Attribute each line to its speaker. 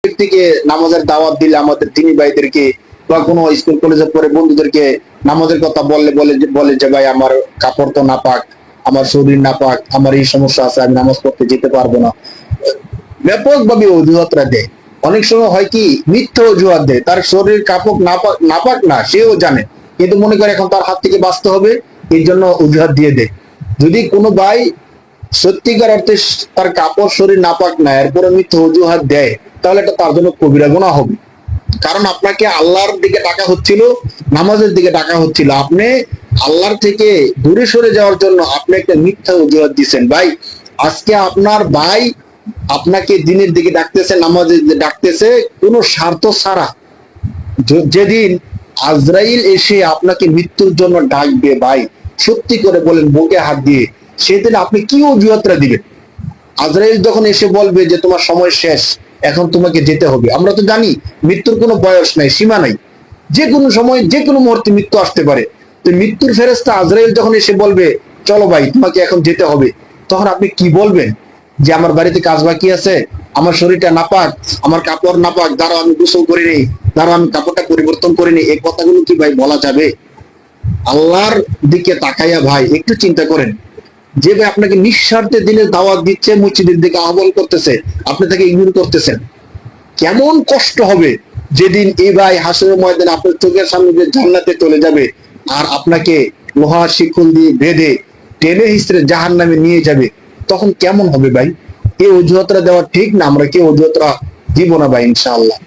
Speaker 1: ব্যক্তিকে নামাজের দাওয়াত দিলে আমাদের দিনী ভাইদেরকে বা কোনো স্কুল কলেজে পড়ে বন্ধুদেরকে নামাজের কথা বললে বলে যে ভাই আমার কাপড় তো নাপাক, আমার শরীর নাপাক, আমার এই সমস্যা আছে, আমি নামাজ পড়তে যেতে পারবো না। ব্যাপকভাবে অজুহাতরা দেয়। অনেক সময় হয় কি মিথ্যা অজুহাত দেয়, তার শরীর কাপড় নাপাক নাপাক না সেও জানে, কিন্তু মনে করে এখন তার হাত থেকে বাঁচতে হবে, এই জন্য অজুহাত দিয়ে দেয়। যদি কোনো ভাই সত্যিকার অর্থে তার কাপড় শরীর নাপাক না এরপরে মিথ্যা অজুহাত দেয়, তাহলে এটা তার জন্য কবিরা গুনাহ হবে। কারণ আপনাকে আল্লাহর দিকে ডাকা হচ্ছিল, নামাজের দিকে ডাকা হচ্ছিল, আপনি আল্লাহর থেকে দূরে সরে যাওয়ার জন্য আপনি একটা মিথ্যা অজুহাত দিচ্ছেন। ভাই আজকে আপনার ভাই আপনাকে দিনের দিকে ডাকতেছে, নামাজের দিকে ডাকতেছে কোনো স্বার্থ ছাড়া। যেদিন আজরাইল এসে আপনাকে মৃত্যুর জন্য ডাকবে ভাই, সত্যি করে বলেন বুকে হাত দিয়ে, সেদিন আপনি কি অজুহাতটা দিবেন? আজরাইল যখন এসে বলবে যে তোমার সময় শেষ, এখন তোমাকে যেতে হবে, আমরা তো জানি মৃত্যুর কোনো বয়স নাই, সীমা নাই, যে কোনো সময় যে কোনো মুহূর্তে মৃত্যু আসতে পারে। তো মৃত্যুর ফেরেশতা আজরাইল যখন এসে বলবে চলো ভাই তোমাকে এখন যেতে হবে, তখন আপনি কি বলবেন? যে আমার বাড়িতে কাজ বাকি আছে, আমার শরীরটা নাপাক, আমার কাপড় নাপাক, দাঁড়াও আমি গোসল করে নেই, দাঁড়াও আমি কাপড়টা পরিবর্তন করে নিই, এই কথাগুলো কি ভাই বলা যাবে? আল্লাহর দিকে তাকাইয়া ভাই একটু চিন্তা করেন। যে ভাই আপনাকে নিঃস্বার্থে দিনের দাওয়াত দিচ্ছে, মসজিদের দিকে আহ্বান করতেছে, আপনি তাকে ইগনোর করতেছেন, কেমন কষ্ট হবে যেদিন এই ভাই হাসরের ময়দানে আপনার চোখের সামনে যে জান্নাতে চলে যাবে, আর আপনাকে লোহার শিকল দিয়ে বেঁধে টেনে হিসেবে জাহান্নামে নিয়ে যাবে, তখন কেমন হবে ভাই? এই অজুহাতটা দেওয়া ঠিক না, আমরা কি অজুহাতটা দিব না ভাই ইনশাআল্লাহ।